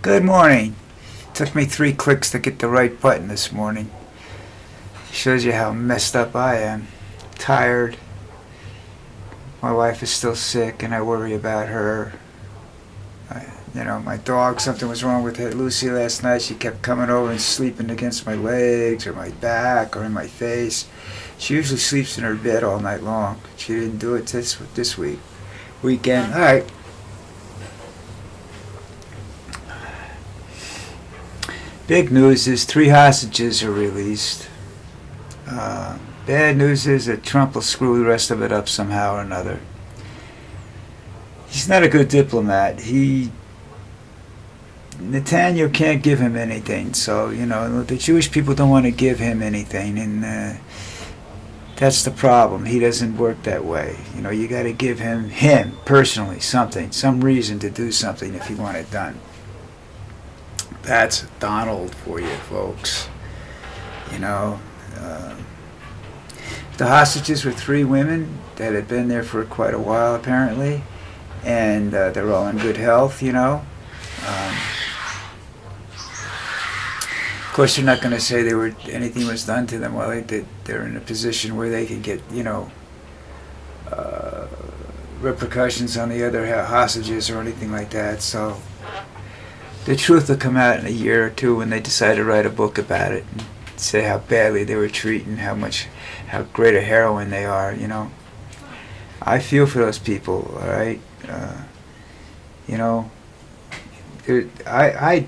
Good morning. Took me 3 clicks to get the right button this morning. Shows you how messed up I am. Tired. My wife is still sick and I worry about her. My dog, something was wrong with Lucy last night. She kept coming over and sleeping against my legs or my back or in my face. She usually sleeps in her bed all night long. She didn't do it this weekend. All right. Big news is 3 hostages are released. Bad news is that Trump will screw the rest of it up somehow or another. He's not a good diplomat. Netanyahu can't give him anything, so the Jewish people don't want to give him anything, and that's the problem. He doesn't work that way. You got to give him personally something, some reason to do something if you want it done. That's Donald for you, folks. The hostages were 3 women that had been there for quite a while, apparently, and they're all in good health, Of course, they're not going to say anything was done to them. Well, they're in a position where they can get, repercussions on the other hostages or anything like that. So the truth will come out in a year or 2 when they decide to write a book about it and say how badly they were treated, how great a heroine they are. I feel for those people. All right. I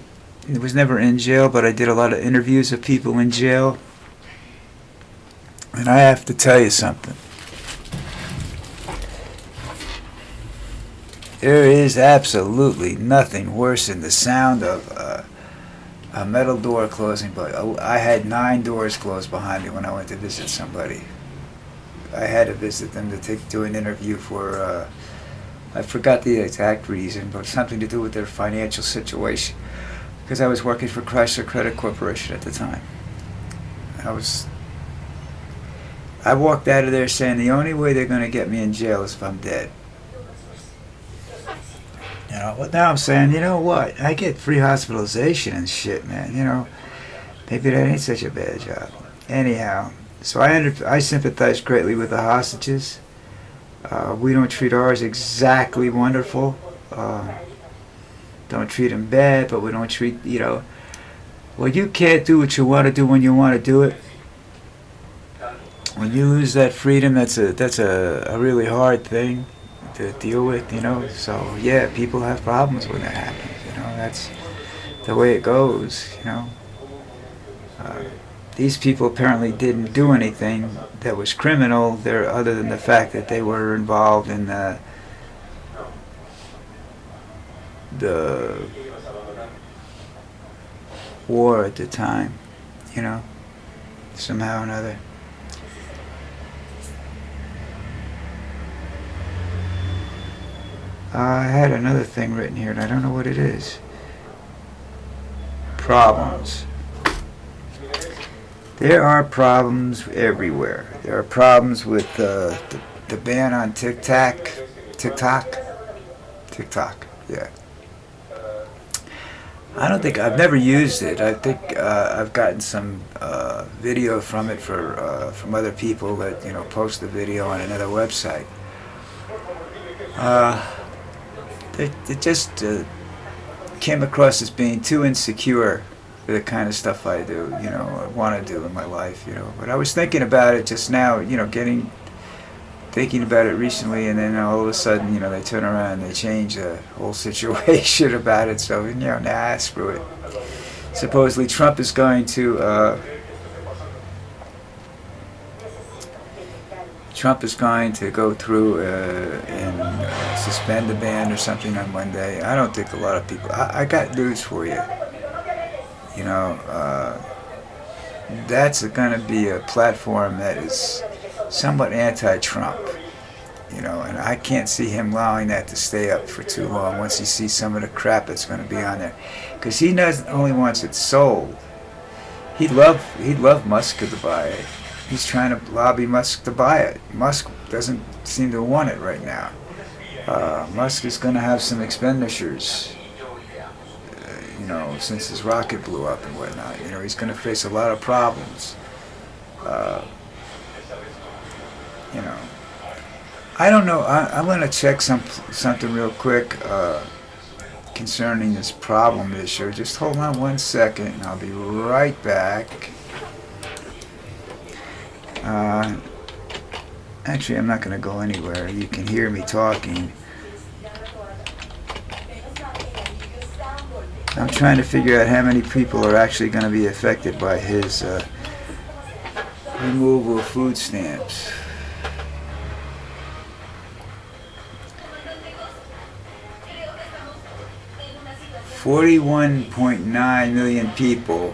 was never in jail, but I did a lot of interviews of people in jail, and I have to tell you something. There is absolutely nothing worse than the sound of a metal door closing. But I had 9 doors closed behind me when I went to visit somebody. I had to visit them to do an interview for, I forgot the exact reason, but something to do with their financial situation. Because I was working for Chrysler Credit Corporation at the time. I walked out of there saying the only way they're going to get me in jail is if I'm dead. But now I'm saying, you know what? I get free hospitalization and shit, man. Maybe that ain't such a bad job. Anyhow, so I sympathize greatly with the hostages. We don't treat ours exactly wonderful. Don't treat them bad, but we don't treat, well, you can't do what you want to do when you want to do it. When you lose that freedom, that's a really hard thing to deal with, So, yeah, people have problems when that happens, That's the way it goes, These people apparently didn't do anything that was criminal there, other than the fact that they were involved in the war at the time, somehow or another. I had another thing written here, and I don't know what it is. Problems. There are problems everywhere. There are problems with the ban on TikTok, yeah. I've never used it. I think I've gotten some video from it from other people that post the video on another website. It just came across as being too insecure for the kind of stuff I do. I want to do in my life. But I was thinking about it just now. Thinking about it recently, and then all of a sudden, they turn around and they change the whole situation about it. So, screw it. Supposedly, Trump is going to go through and suspend the ban or something on Monday. I don't think a lot of people. I got news for you. That's going to be a platform that is somewhat anti-Trump, and I can't see him allowing that to stay up for too long once he sees some of the crap that's going to be on there, because he not only wants it sold, he'd love Musk to buy it. He's trying to lobby Musk to buy it. Musk doesn't seem to want it right now. Musk is going to have some expenditures you know, since his rocket blew up and whatnot. You know, he's going to face a lot of problems. You know, I don't know. I'm going to check something real quick concerning this problem issue. Just hold on 1 second, and I'll be right back. Actually, I'm not going to go anywhere. You can hear me talking. I'm trying to figure out how many people are actually going to be affected by his removal of food stamps. $41.9 million people,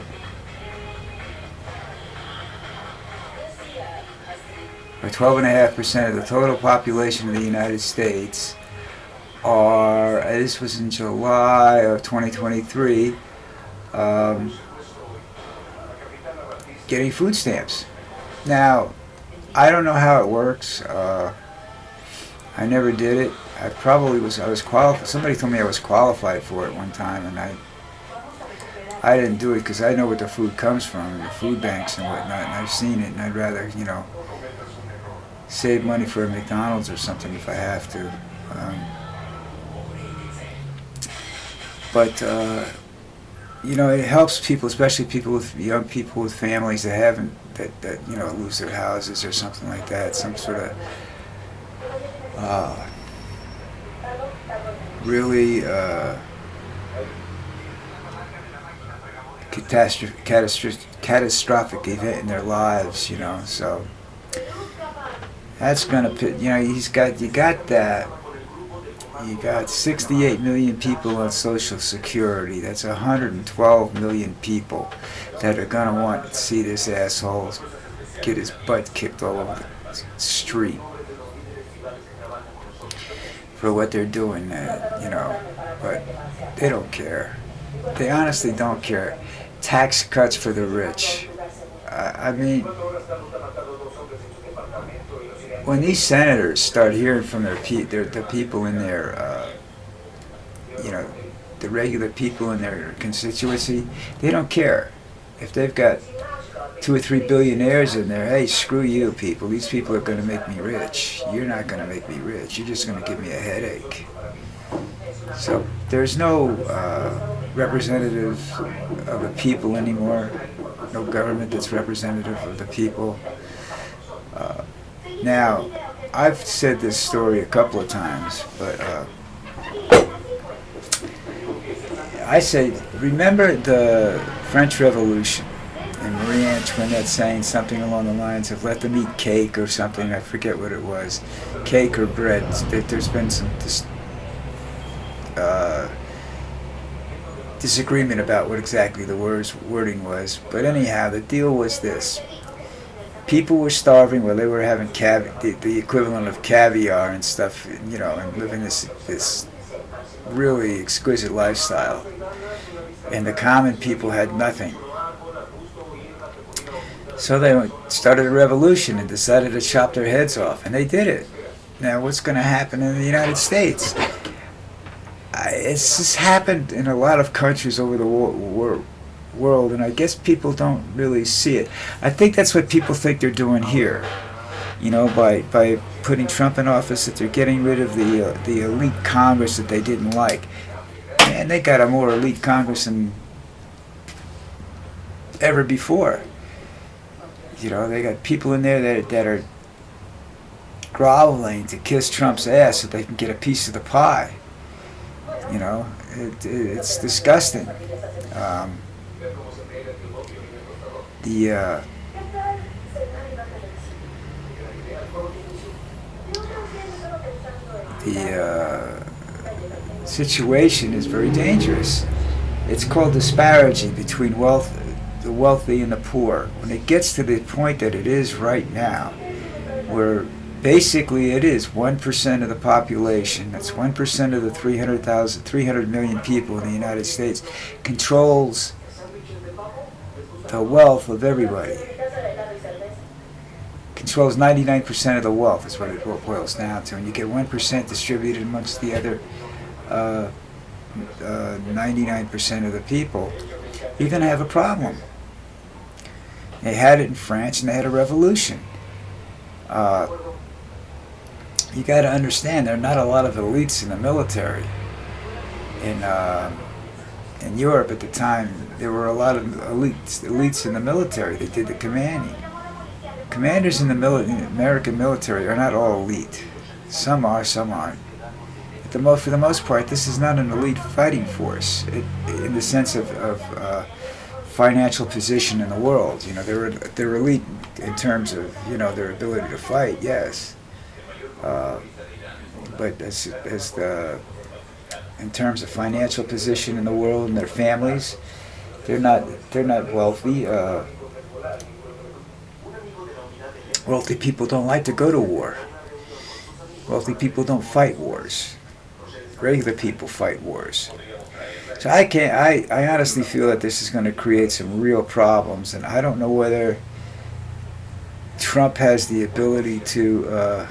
or 12.5% of the total population of the United States, are, this was in July of 2023, getting food stamps. Now, I don't know how it works. I never did it. I was qualified. Somebody told me I was qualified for it one time, and I didn't do it because I know where the food comes from, the food banks and whatnot, and I've seen it, and I'd rather, you know, save money for a McDonald's or something if I have to. But you know, it helps people, especially young people with families that you know, lose their houses or something like that. Some sort of really catastrophic event in their lives, you know. So that's gonna, you know, you got that. You got 68 million people on Social Security. That's 112 million people that are gonna want to see this asshole get his butt kicked all over the street for what they're doing, you know. But they don't care. They honestly don't care. Tax cuts for the rich. I mean, when these senators start hearing from the people in their, you know, the regular people in their constituency, they don't care. If they've got 2 or 3 billionaires in there, hey, screw you people. These people are going to make me rich. You're not going to make me rich. You're just going to give me a headache. So there's no representative of the people anymore. No government that's representative of the people. Now, I've said this story a couple of times, but I say, remember the French Revolution and Marie Antoinette saying something along the lines of let them eat cake or something, I forget what it was, cake or bread. There's been some disagreement about what exactly the wording was, but anyhow, the deal was this. People were starving while they were having the equivalent of caviar and stuff, you know, and living this really exquisite lifestyle. And the common people had nothing. So they started a revolution and decided to chop their heads off, and they did it. Now, what's going to happen in the United States? It's just happened in a lot of countries over the world, and I guess people don't really see it. I think that's what people think they're doing here. You know, by putting Trump in office, that they're getting rid of the elite Congress that they didn't like. Man, they got a more elite Congress than ever before. You know, they got people in there that are groveling to kiss Trump's ass so they can get a piece of the pie. You know, it's disgusting. The situation is very dangerous. It's called disparity between the wealthy and the poor. When it gets to the point that it is right now, where basically it is 1% of the population, that's 1% of the 300 million people in the United States, controls the wealth of everybody. Controls 99% of the wealth is what it boils down to. And you get 1% distributed amongst the other 99% of the people, you're going to have a problem. They had it in France, and they had a revolution. You got to understand, there are not a lot of elites in the military. In Europe at the time, there were a lot of elites in the military. They did the commanding. Commanders in the American military are not all elite. Some are, some aren't. For the most part, this is not an elite fighting force in the sense of financial position in the world. You know, they're elite in terms of, you know, their ability to fight, yes. But in terms of financial position in the world and their families, they're not wealthy. Wealthy people don't like to go to war. Wealthy people don't fight wars. Regular people fight wars. So I honestly feel that this is going to create some real problems, and I don't know whether Trump has the ability to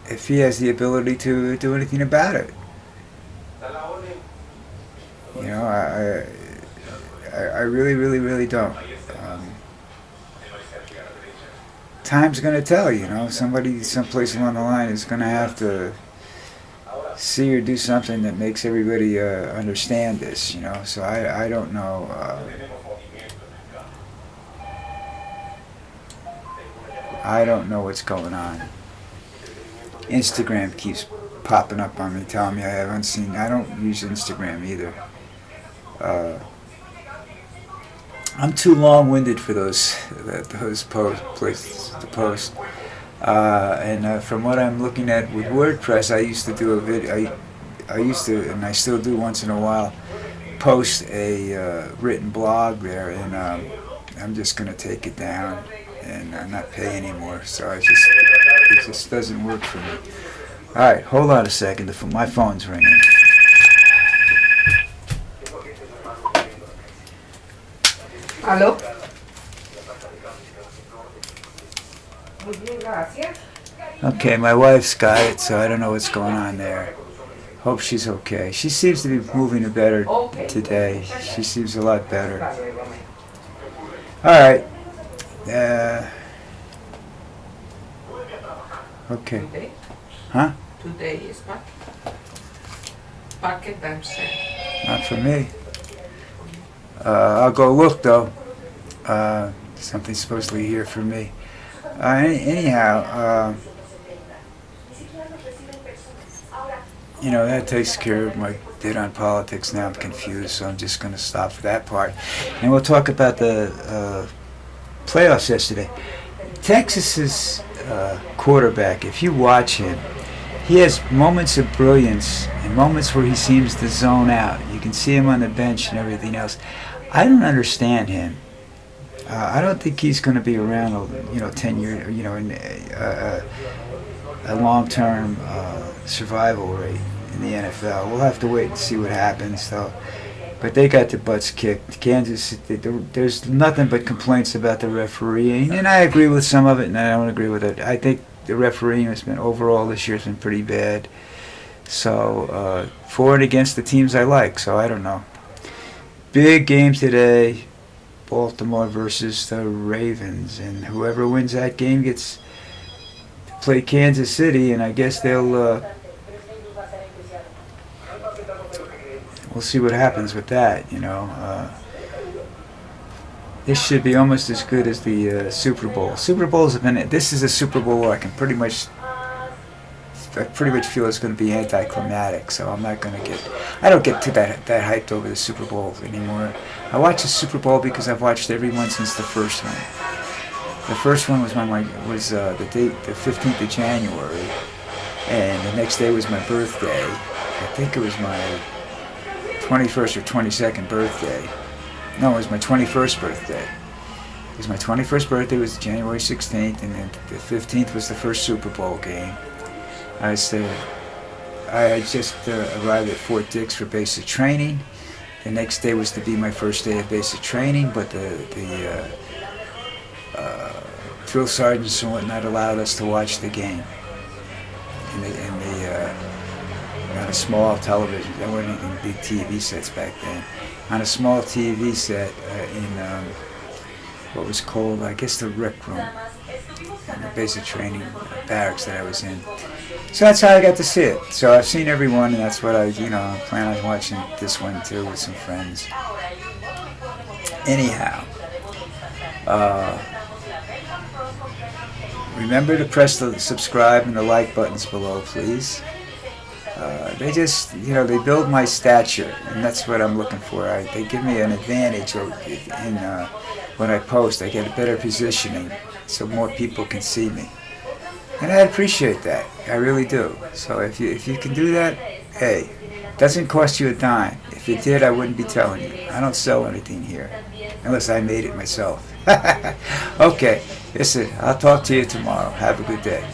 if he has the ability to do anything about it. You know, I really, really, really don't. Time's going to tell, you know. Somebody, someplace along the line is going to have to see or do something that makes everybody understand this, you know. So I don't know. I don't know what's going on. Instagram keeps popping up on me, telling me I don't use Instagram either. I'm too long-winded for those places to post. And from what I'm looking at with WordPress, I used to do a video. I used to, and I still do once in a while, post a written blog there, and I'm just going to take it down and not pay anymore. So it just doesn't work for me. All right, hold on a second. My phone's ringing. Hello? Okay, my wife's got it, so I don't know what's going on there. Hope she's okay. She seems to be moving better today. She seems a lot better. All right. Okay. Today? Huh? Today is what? Packet Dempsey. Not for me. I'll go look, though. Something's supposedly here for me. Anyhow, you know, that takes care of my bit on politics. Now I'm confused, so I'm just going to stop for that part. And we'll talk about the playoffs yesterday. Texas's quarterback, if you watch him, he has moments of brilliance and moments where he seems to zone out. You can see him on the bench and everything else. I don't understand him. I don't think he's going to be around, 10 years, in a long-term survival rate in the NFL. We'll have to wait and see what happens, though. But they got their butts kicked. Kansas, there's nothing but complaints about the refereeing, and I agree with some of it, and I don't agree with it. I think the refereeing has been, overall this year, has been pretty bad. So, for and against the teams I like, so I don't know. Big game today, Baltimore versus the Ravens, and whoever wins that game gets to play Kansas City, and I guess they'll we'll see what happens with that, This should be almost as good as the Super Bowl. Super Bowls have been, this is a Super Bowl where I pretty much feel it's going to be anticlimactic, so I don't get to that hyped over the Super Bowl anymore. I watch the Super Bowl because I've watched every one since the first one. The first one was the 15th of January, and the next day was my birthday. I think it was my 21st or 22nd birthday. No, it was my 21st birthday. It was my 21st birthday, was January 16th, and then the 15th was the first Super Bowl game. I had just arrived at Fort Dix for basic training. The next day was to be my first day of basic training, but the drill sergeants and whatnot allowed us to watch the game on a small television. There weren't even big TV sets back then. On a small TV set in what was called, I guess, the Rec Room, in the basic training barracks that I was in. So that's how I got to see it. So I've seen every one, and that's what I plan on watching this one too with some friends. Anyhow, remember to press the subscribe and the like buttons below, please. They just, they build my stature, and that's what I'm looking for. They give me an advantage when I post. I get a better positioning so more people can see me. And I appreciate that. I really do. So if you can do that, hey, it doesn't cost you a dime. If it did, I wouldn't be telling you. I don't sell anything here, unless I made it myself. Okay, listen, I'll talk to you tomorrow. Have a good day.